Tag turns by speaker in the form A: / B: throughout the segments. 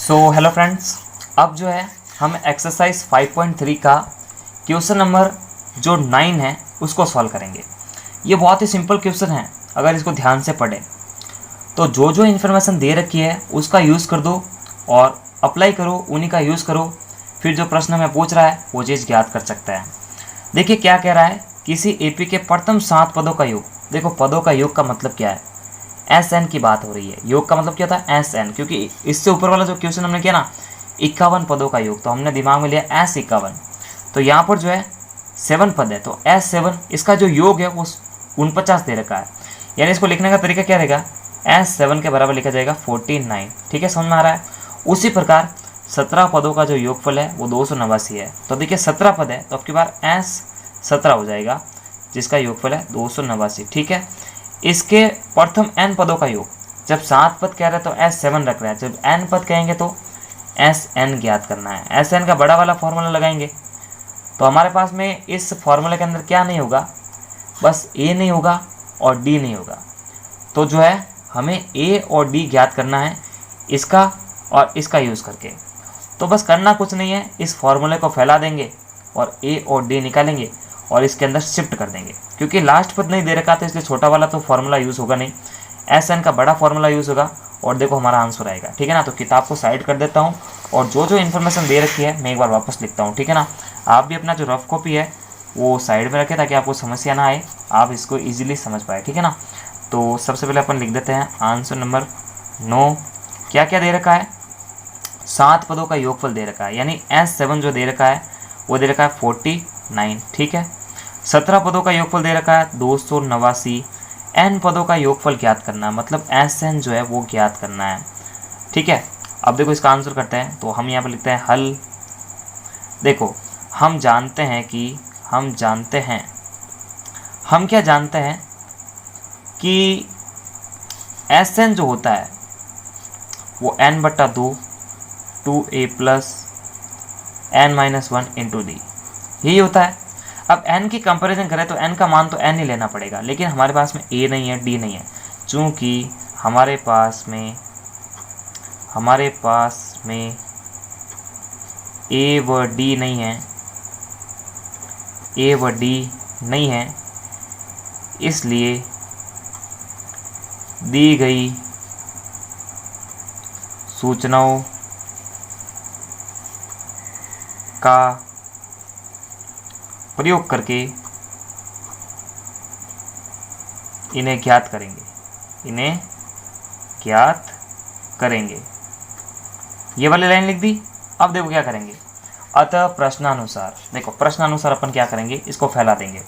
A: Hello friends, अब जो है हम एक्सरसाइज 5.3 का क्वेश्चन नंबर जो 9 है उसको सॉल्व करेंगे। ये बहुत ही सिंपल क्वेश्चन है, अगर इसको ध्यान से पढ़ें तो जो जो इन्फॉर्मेशन दे रखी है उसका यूज़ कर दो और अप्लाई करो, उन्हीं का यूज़ करो, फिर जो प्रश्न हमें पूछ रहा है वो चीज़ ज्ञात कर सकता है। देखिए क्या कह रहा है, किसी एपी के प्रथम 7 पदों का योग। देखो पदों का योग का मतलब क्या है, एस एन की बात हो रही है। योग का मतलब क्या था, एस एन, क्योंकि इससे ऊपर वाला जो क्वेश्चन हमने किया ना 51 पदों का योग, तो हमने दिमाग में लिया एस 51। तो यहाँ पर जो है 7 पद है, तो एस 7 इसका जो योग है वो 49 दे रखा है। यानी इसको लिखने का तरीका क्या रहेगा, एस 7 के बराबर लिखा जाएगा 49। ठीक है, समझ में आ रहा है। उसी प्रकार 17 पदों का जो योगफल है वो 289 है। तो देखिए 17 पद है तो अब की बार एस 17 हो जाएगा, जिसका योगफल है 289। ठीक है, इसके प्रथम n पदों का योग, जब 7 पद कह रहे हैं तो एस 7 रख रहे हैं, जब n पद कहेंगे तो एस एन ज्ञात करना है। एस एन का बड़ा वाला फॉर्मूला लगाएंगे तो हमारे पास में इस फॉर्मूले के अंदर क्या नहीं होगा, बस ए नहीं होगा और डी नहीं होगा। तो जो है हमें ए और डी ज्ञात करना है इसका और इसका यूज़ करके। तो बस करना कुछ नहीं है, इस फॉर्मूले को फैला देंगे और ए और डी निकालेंगे और इसके अंदर शिफ्ट कर देंगे। क्योंकि लास्ट पद नहीं दे रखा था इसलिए छोटा वाला तो फॉर्मूला यूज़ होगा नहीं, एस एन का बड़ा फॉर्मूला यूज़ होगा और देखो हमारा आंसर आएगा। ठीक है ना, तो किताब को साइड कर देता हूँ और जो जो इन्फॉर्मेशन दे रखी है मैं एक बार वापस लिखता हूँ। ठीक है ना, आप भी अपना जो रफ कॉपी है वो साइड में रखें ताकि आपको समस्या ना आए, आप इसको ईजिली समझ पाए। ठीक है ना, तो सबसे पहले अपन लिख देते हैं आंसर नंबर 9। क्या क्या दे रखा है, 7 पदों का योगफल दे रखा है, यानी एस 7 जो दे रखा है वो दे रखा है 49। ठीक है, 17 पदों का योगफल दे रखा है 289। n पदों का योगफल ज्ञात करना है, मतलब एस एन जो है वो ज्ञात करना है। ठीक है, अब देखो इसका आंसर करते हैं। तो हम यहाँ पर लिखते हैं हल। देखो हम जानते हैं हम क्या जानते हैं कि एस एन जो होता है वो n/2 2a plus n-1 into D, यही होता है। अब n की कंपैरिजन करें तो n का मान तो n ही लेना पड़ेगा, लेकिन हमारे पास में a नहीं है, d नहीं है। चूँकि हमारे पास में a व d नहीं है, इसलिए दी गई सूचनाओं का प्रयोग करके इन्हें ज्ञात करेंगे। ये वाली लाइन लिख दी। अब देखो क्या करेंगे, अतः प्रश्नानुसार। देखो प्रश्नानुसार अपन क्या करेंगे, इसको फैला देंगे।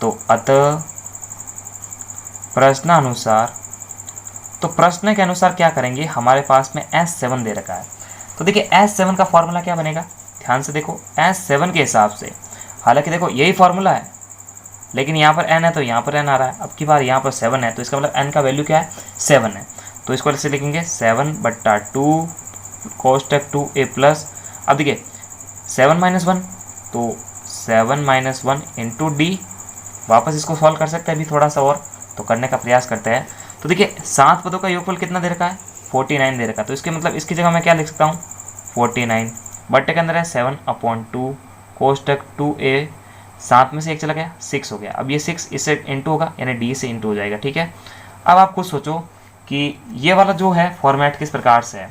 A: तो अतः प्रश्नानुसार, तो प्रश्न के अनुसार क्या करेंगे, हमारे पास में S7 दे रखा है। तो देखिए S7 का फॉर्मूला क्या बनेगा, ध्यान से देखो S7 के हिसाब से, हालांकि देखो यही फॉर्मूला है लेकिन यहाँ पर n है तो यहाँ पर n आ रहा है। अब की बार यहाँ पर 7 है तो इसका मतलब n का वैल्यू क्या है, 7 है। तो इसको ऐसे लिखेंगे 7/2 कोष्टक 2a प्लस, अब देखिए 7-1 तो 7-1 इंटू डी। वापस इसको सॉल्व कर सकते हैं अभी थोड़ा सा और, तो करने का प्रयास करते हैं। तो देखिए 7 पदों का योगफल कितना दे रखा है, 49 दे रखा है। तो इसके मतलब इसकी जगह मैं क्या लिख सकता हूँ, 49 बट्टे के अंदर है 7/2 कोष्टक 2a, 7 में से 1 चला गया 6 हो गया। अब ये 6 इससे इंटू होगा यानी डी से इंटू हो जाएगा। ठीक है, अब आप खुद सोचो कि ये वाला जो है फॉर्मेट किस प्रकार से है।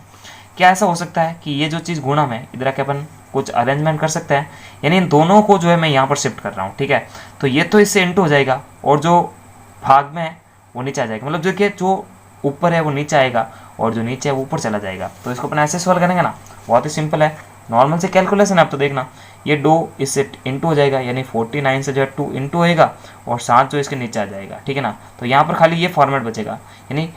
A: क्या ऐसा हो सकता है कि ये जो चीज़ गुणा है इधर आके अपन कुछ अरेंजमेंट कर सकते हैं, यानी इन दोनों को जो है मैं यहाँ पर शिफ्ट कर रहा हूँ। ठीक है, तो ये तो इससे इंटू हो जाएगा और जो भाग में है वो नीचे आ जाएगा, मतलब देखिए जो ऊपर है वो नीचे आएगा और जो नीचे है वो ऊपर चला जाएगा। तो इसको अपन ऐसे सॉल्व करेंगे ना, बहुत ही सिंपल है, नॉर्मल से कैलकुलेशन है। आप तो देखना ये 2 इससे इंटू हो जाएगा, यानी 49 से जो है 2 इंटू होएगा और 7 जो इसके नीचे आ जाएगा। ठीक है ना, तो यहाँ पर खाली ये फॉर्मेट बचेगा, यानी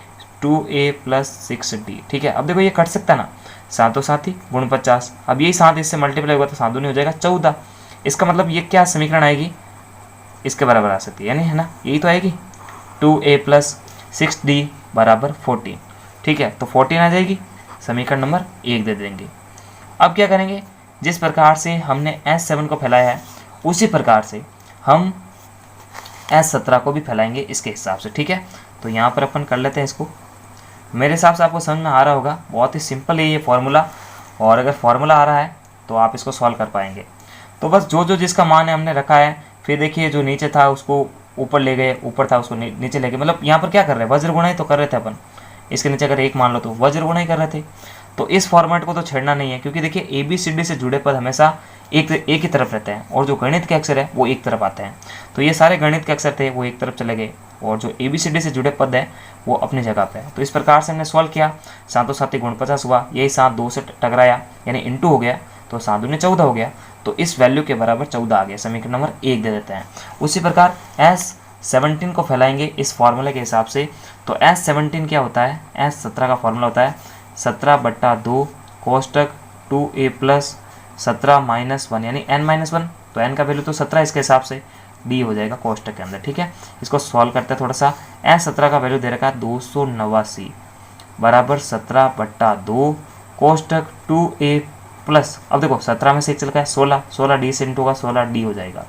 A: 2a प्लस 6d। ठीक है, अब देखो ये कट सकता है ना, 7 और 7 ही गुण 50। अब यही 7 इससे मल्टीप्लाई होगा तो 7 दूनी हो जाएगा 14। इसका मतलब ये क्या समीकरण आएगी, इसके बराबर आ सकती है, यानी है ना यही तो आएगी 2a प्लस 6d बराबर 14। ठीक है, तो 14 आ जाएगी, समीकरण नंबर 1 दे देंगे। अब क्या करेंगे, जिस प्रकार से हमने S7 को फैलाया है उसी प्रकार से हम S17 को भी फैलाएंगे इसके हिसाब से। ठीक है, तो यहाँ पर अपन कर लेते हैं इसको मेरे हिसाब से आपको समझ में आ रहा होगा, बहुत ही सिंपल है ये फॉर्मूला, और अगर फॉर्मूला आ रहा है तो आप इसको सॉल्व कर पाएंगे। तो बस जो जो जिसका मान है हमने रखा है, फिर देखिए जो नीचे था उसको ऊपर ले गए, ऊपर था उसको नीचे ले गए, मतलब यहाँ पर क्या कर रहे हैं, वज्र गुणा ही तो कर रहे थे अपन। इसके नीचे अगर एक मान लो तो वज्र गुणा ही कर रहे थे। तो इस फॉर्मेट को तो छेड़ना नहीं है, क्योंकि देखिए ए बी सी डी से जुड़े पद हमेशा एक ही तरफ रहते हैं, और जो गणित के अक्षर है वो एक तरफ आते हैं। तो ये सारे गणित के अक्षर थे वो एक तरफ चले गए, और जो ए बी सी डी से जुड़े पद है वो अपनी जगह पे है। तो इस प्रकार से हमने सॉल्व किया। 7 7 गुण 50 हुआ, यही 7 2 से टकराया यानी इंटू हो गया, तो 7 दूनी 14 हो गया। तो इस वैल्यू के बराबर 14 आ गया, समीकरण नंबर 1 दे देते हैं। उसी प्रकार S17 को फैलाएंगे इस फॉर्मूले के हिसाब से। तो S17 क्या होता है, S17 का फॉर्मूला होता है 17/2 कोष्टक 2a प्लस 17 - 1 यानी n-1। तो n का वैल्यू तो 17 इसके हिसाब से, d हो जाएगा कोष्टक के अंदर। ठीक है, इसको सॉल्व करते हैं थोड़ा सा। S17 का वैल्यू दे रखा है 289 बराबर 17/2 कोष्टक 2a प्लस, अब देखो 17 में से एक चल गया 16, 16 d से इंटू होगा, 16 d हो जाएगा।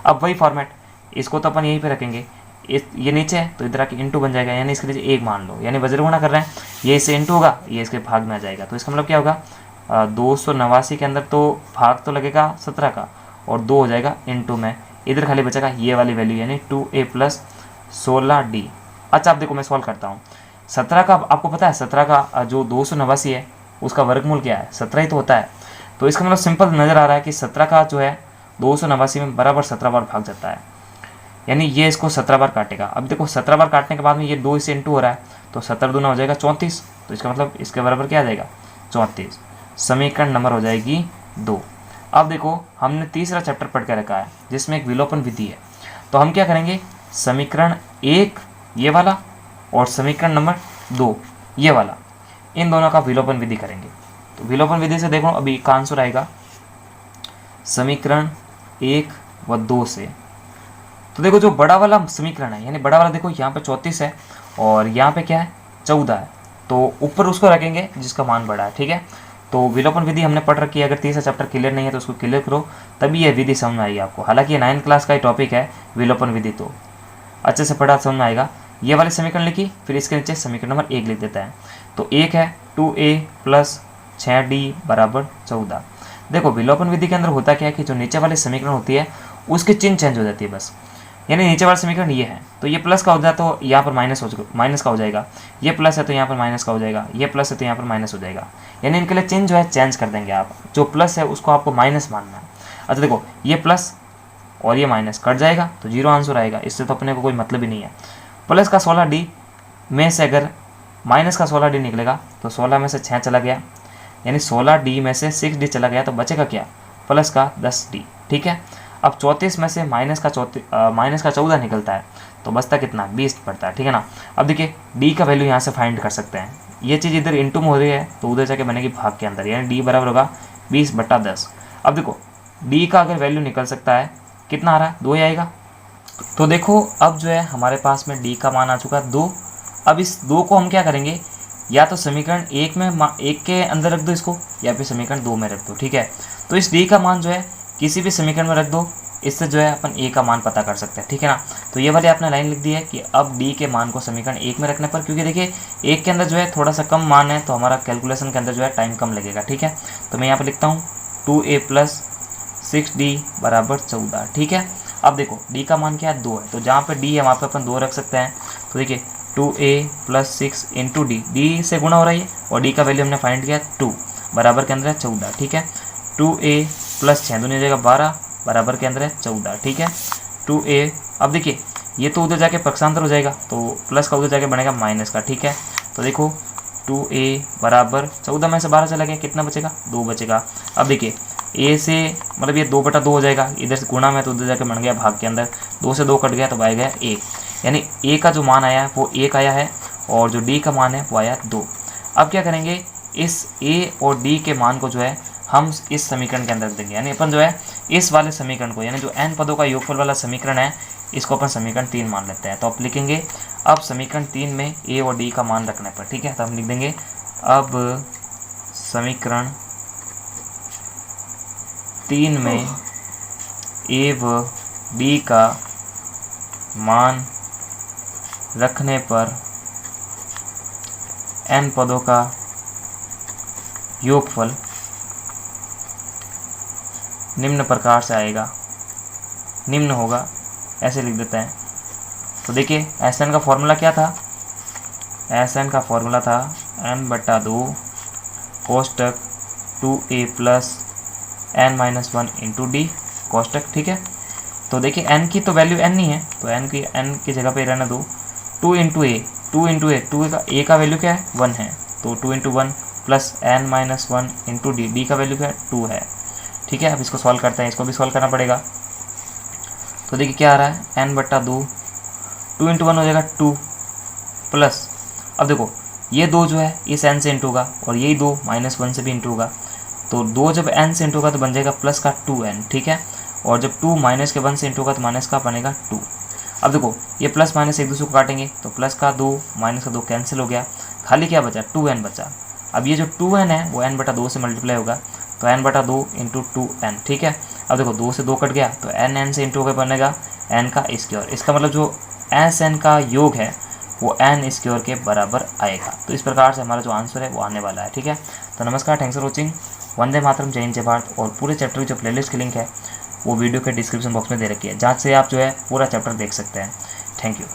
A: अब वही फॉर्मेट, इसको तो अपन यहीं पे रखेंगे, ये नीचे है तो इधर आके इंटू बन जाएगा, यानी इसके नीचे एक मान लो, यानी वज्र गुणा कर रहे हैं, ये इससे इंटू होगा, ये इसके भाग में आ जाएगा। तो इसका मतलब क्या होगा, 289 के अंदर तो भाग तो लगेगा 17 का, और 2 हो जाएगा इंटू में, इधर खाली बचेगा ये वाली वैल्यू यानी 2a प्लस 16d। अच्छा आप देखो मैं सॉल्व करता हूँ। 17 का आपको पता है, 17 का जो 289 है उसका वर्गमूल क्या है, 17 ही तो होता है। तो इसका मतलब सिंपल नज़र आ रहा है कि 17 का जो है 289 में बराबर 17 बार भाग जाता है, यानी ये इसको 17 बार काटेगा। अब देखो 17 बार काटने के बाद में ये 2 से इंटू हो रहा है, तो 17 दूना हो जाएगा 34, तो इसका मतलब इसके बराबर क्या आ जाएगा 34। समीकरण नंबर हो जाएगी 2। अब देखो हमने तीसरा चैप्टर पढ़ के रखा है जिसमें एक विलोपन विधि है। तो हम क्या करेंगे, समीकरण 1 ये वाला और समीकरण नंबर 2 ये वाला, इन दोनों का विलोपन विधि करेंगे। तो विलोपन विधि से देखो अभी का आंसर आएगा समीकरण 1 व 2 से। तो देखो जो बड़ा वाला समीकरण है, यानी बड़ा वाला देखो यहाँ पे 34 है और यहाँ पे क्या है 14 है, तो ऊपर उसको रखेंगे जिसका मान बड़ा है। ठीक है, तो विलोपन विधि हमने पढ़ रखी है, अगर तीसरा चैप्टर क्लियर नहीं है तो उसको क्लियर करो, तभी यह विधि समझ में आएगी आपको। हालांकि ये 9th क्लास का ही टॉपिक है विलोपन विधि, तो अच्छे से पढ़ा समझ में आएगा। ये वाले समीकरण लिखी, फिर इसके नीचे समीकरण नंबर 1 लिख देता है। तो 1 है 2a प्लस 6d बराबर 14। देखो विलोपन विधि के अंदर होता क्या है कि जो नीचे वाली समीकरण होती है उसके चिन्ह चेंज हो जाती है बस, यानी नीचे वाला समीकरण ये है तो ये प्लस का हो जाए तो यहाँ पर माइनस का हो जाएगा, ये प्लस है तो यहाँ पर माइनस का हो जाएगा, ये प्लस है तो यहाँ पर माइनस हो जाएगा, यानी इनके लिए चिन्ह जो है चेंज कर देंगे आप। जो प्लस है उसको आपको माइनस मानना है। अच्छा देखो ये प्लस और ये माइनस कट जाएगा तो 0 आंसर आएगा, इससे तो अपने को कोई मतलब ही नहीं है। प्लस का 16d में से अगर माइनस का 16d निकलेगा तो 16 में से 6 चला गया, यानी 16d में से 6d चला गया, तो बचेगा क्या, प्लस का 10d। ठीक है, अब 34 में से माइनस का 14 निकलता है तो बचता कितना 20 पड़ता है। ठीक है ना, अब देखिए d का वैल्यू यहाँ से फाइंड कर सकते हैं। ये चीज़ इधर इंटू में हो रही है तो उधर जाके बनेगी भाग के अंदर, यानी d बराबर होगा 20/10। अब देखो d का अगर वैल्यू निकल सकता है कितना आ रहा है, 2 ही आएगा। तो देखो अब जो है हमारे पास में d का मान आ चुका है 2। अब इस 2 को हम क्या करेंगे, या तो समीकरण 1 में 1 के अंदर रख दो इसको, या फिर समीकरण 2 में रख दो। ठीक है, तो इस d का मान जो है किसी भी समीकरण में रख दो, इससे जो है अपन a का मान पता कर सकते हैं। ठीक है ना, तो ये वाली आपने लाइन लिख दी है कि अब d के मान को समीकरण 1 में रखने पर, क्योंकि देखिए 1 के अंदर जो है थोड़ा सा कम मान है तो हमारा कैलकुलेशन के अंदर जो है टाइम कम लगेगा। ठीक है, तो मैं यहाँ पर लिखता हूँ 2a प्लस 6d बराबर 14। ठीक है, अब देखो d का मान क्या है 2 है, तो जहाँ पे d है वहाँ पे अपन 2 रख सकते हैं। तो देखिए 2a प्लस 6 इंटू d से गुणा हो रहा है और d का वैल्यू हमने फाइंड किया 2 बराबर के अंदर है 14। ठीक है, 2a प्लस 6 दूनी हो जाएगा 12 बराबर के अंदर है 14। ठीक है, 2a, अब देखिए ये तो उधर जाके पक्षांतर हो जाएगा तो प्लस का उधर जाके बनेगा माइनस का। ठीक है, तो देखो 2a बराबर 14 में से 12 चला गया, कितना बचेगा 2 बचेगा। अब देखिए a से मतलब ये 2/2 हो जाएगा, इधर से गुणा में तो उधर जाके बन गया भाग के अंदर, 2 से 2 कट गया तो आएगा 1, यानी a का जो मान आया वो 1 आया है और जो d का मान है वो आया 2। अब क्या करेंगे, इस a और d के मान को जो है हम इस समीकरण के अंदर रख देंगे, यानी अपन जो है इस वाले समीकरण को, यानी जो n पदों का योगफल वाला समीकरण है इसको अपन समीकरण 3 मान लेते हैं। तो आप लिखेंगे अब समीकरण 3 में a और d का मान रखने पर। ठीक है, तो हम लिख देंगे अब समीकरण 3 में a व d का मान रखने पर n पदों का योगफल निम्न प्रकार से आएगा, निम्न होगा, ऐसे लिख देते हैं। तो देखिए Sn का फॉर्मूला क्या था, Sn का फॉर्मूला था n/2 कोष्टक 2a plus n-1 into d कोष्टक, ठीक है। तो देखिए n की तो वैल्यू n नहीं है, तो n की जगह पे रहना दो, 2 इंटू ए, 2 का a का वैल्यू क्या है 1 है, तो 2 into 1 plus n-1 into D, D का वैल्यू क्या है 2 है, ठीक है। अब इसको सॉल्व करते हैं, इसको भी सॉल्व करना पड़ेगा। तो देखिए क्या आ रहा है n/2, 2 इंटू 1 हो जाएगा 2 प्लस, अब देखो ये 2 जो है इस n से इंटू होगा और यही 2 -1 से भी इंटू होगा, तो 2 जब n से इंटू होगा तो बन जाएगा प्लस का 2n, ठीक है। और जब 2 माइनस के 1 से इंटू होगा तो माइनस का बनेगा 2। अब देखो ये प्लस माइनस एक दूसरे को काटेंगे, तो प्लस का 2 माइनस का 2 कैंसिल हो गया, खाली क्या बचा 2n बचा। अब ये जो 2n है वो n/2 से मल्टीप्लाई होगा, तो n/2 इंटू 2n, ठीक है। अब देखो 2 से 2 कट गया, तो n से इंटू होकर बनेगा n का स्क्वायर, इसका मतलब जो Sn का योग है वो n स्क्वायर के बराबर आएगा। तो इस प्रकार से हमारा जो आंसर है वो आने वाला है, ठीक है। तो नमस्कार, thanks for watching. Vande Mataram, जय हिंद, जय भारत। और पूरे चैप्टर की जो प्लेलिस्ट की लिंक है वो वीडियो के डिस्क्रिप्शन बॉक्स में दे रखी है, जहाँ से आप जो है पूरा चैप्टर देख सकते हैं। Thank you.